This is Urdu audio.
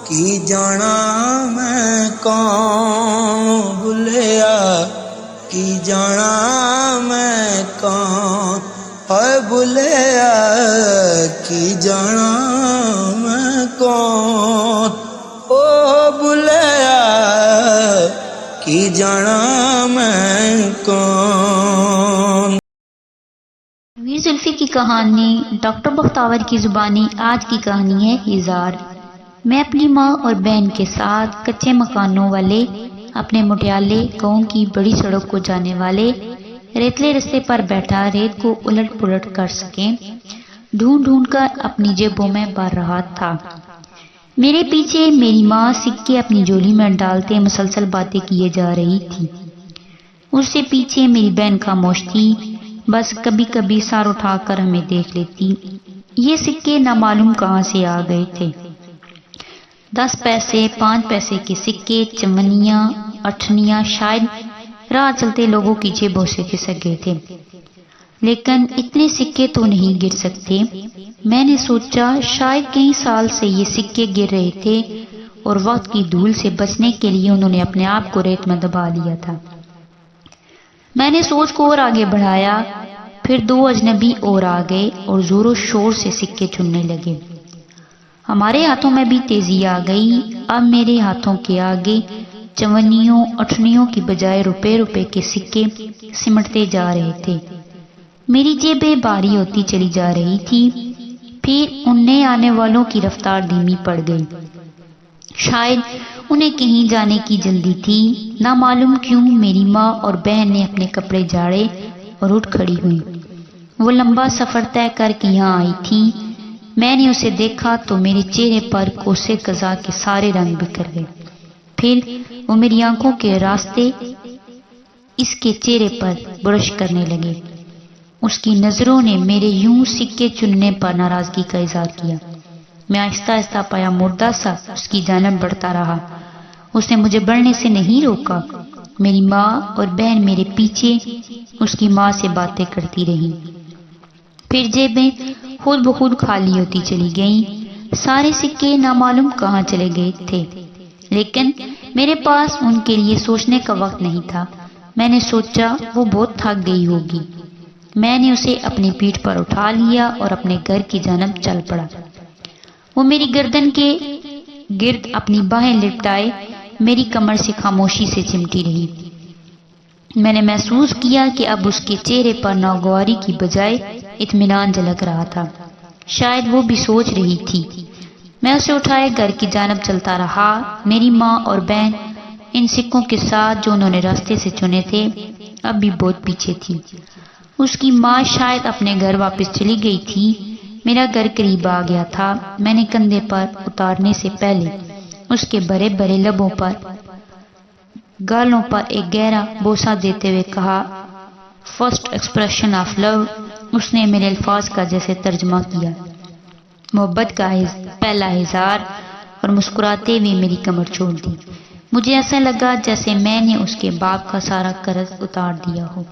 کی جانا میں کون بھولیا کی جانا میں کون ہے بھولیا کی جانا میں کون او بھولیا کی جانا میں کون۔ میر زلفی کی کہانی ڈاکٹر بختاور کی زبانی۔ آج کی کہانی ہے ہزار۔ میں اپنی ماں اور بہن کے ساتھ کچے مکانوں والے اپنے مٹیالے گاؤں کی بڑی سڑک کو جانے والے ریتلے رستے پر بیٹھا ریت کو الٹ پلٹ کر سکیں ڈھونڈ ڈھونڈ کر اپنی جیبوں میں بھر رہا تھا۔ میرے پیچھے میری ماں سکے اپنی جولی میں ڈالتے مسلسل باتیں کیے جا رہی تھی۔ اس سے پیچھے میری بہن خاموش تھی، بس کبھی کبھی سر اٹھا کر ہمیں دیکھ لیتی۔ یہ سکے نامعلوم کہاں سے آ گئے تھے۔ 10 پیسے، 5 پیسے کے سکے، چونیاں، اٹھنیاں شاید راہ چلتے لوگوں کی جیبوں سے کھسک گئے تھے، لیکن اتنے سکے تو نہیں گر سکتے۔ میں نے سوچا شاید کئی سال سے یہ سکے گر رہے تھے اور وقت کی دھول سے بچنے کے لیے انہوں نے اپنے آپ کو ریت میں دبا لیا تھا۔ میں نے سوچ کو اور آگے بڑھایا، پھر 2 اجنبی اور آ گئے اور زور و شور سے سکے چننے لگے۔ ہمارے ہاتھوں میں بھی تیزی آ گئی۔ اب میرے ہاتھوں کے آگے چونیوں اٹھنیوں کی بجائے روپے کے سکے سمٹتے جا رہے تھے۔ میری جیبیں بھاری ہوتی چلی جا رہی تھی۔ پھر ان نئے آنے والوں کی رفتار دھیمی پڑ گئی۔ شاید انہیں کہیں جانے کی جلدی تھی۔ نہ معلوم کیوں میری ماں اور بہن نے اپنے کپڑے جھاڑے اور اٹھ کھڑی ہوئی۔ وہ لمبا سفر طے کر کے یہاں آئی تھی۔ میں نے اسے دیکھا تو میرے چہرے پر کوسے قضا کے سارے رنگ بکھر گئے۔ پھر وہ میری آنکھوں کے راستے اس کے چہرے پر برش کرنے لگے۔ اس کی نظروں نے میرے یوں سکے چننے پر ناراضگی کا اظہار کیا۔ میں آہستہ آہستہ پایا مردہ سا اس کی جانب بڑھتا رہا۔ اس نے مجھے بڑھنے سے نہیں روکا۔ میری ماں اور بہن میرے پیچھے اس کی ماں سے باتیں کرتی رہیں۔ پھر جیبیں خود بخود خالی ہوتی چلی گئیں۔ سارے سکے نامعلوم کہاں چلے گئے تھے، لیکن میرے پاس ان کے لیے سوچنے کا وقت نہیں تھا۔ میں نے سوچا وہ بہت تھک گئی ہوگی۔ میں نے اسے اپنی پیٹھ پر اٹھا لیا اور اپنے گھر کی جانب چل پڑا۔ وہ میری گردن کے گرد اپنی باہیں لپٹائے میری کمر سے خاموشی سے چمٹی رہی۔ میں نے محسوس کیا کہ اب اس کے چہرے پر ناگواری کی بجائے اطمینان جھلک رہا تھا۔ شاید وہ بھی سوچ رہی تھی۔ میں اسے اٹھائے گھر کی جانب چلتا رہا۔ میری ماں اور بہن ان سکوں کے ساتھ جو انہوں نے راستے سے چنے تھے اب بھی بہت پیچھے تھی۔ اس کی ماں شاید اپنے گھر واپس چلی گئی تھی۔ میرا گھر قریب آ گیا تھا۔ میں نے کندھے پر اتارنے سے پہلے اس کے بڑے بڑے لبوں پر گالوں پر ایک گہرا بوسہ دیتے ہوئے کہا، فرسٹ ایکسپریشن آف لو۔ اس نے میرے الفاظ کا جیسے ترجمہ کیا، محبت کا پہلا اظہار، اور مسکراتے ہوئے میری کمر چھوڑ دی۔ مجھے ایسا لگا جیسے میں نے اس کے باپ کا سارا قرض اتار دیا ہو۔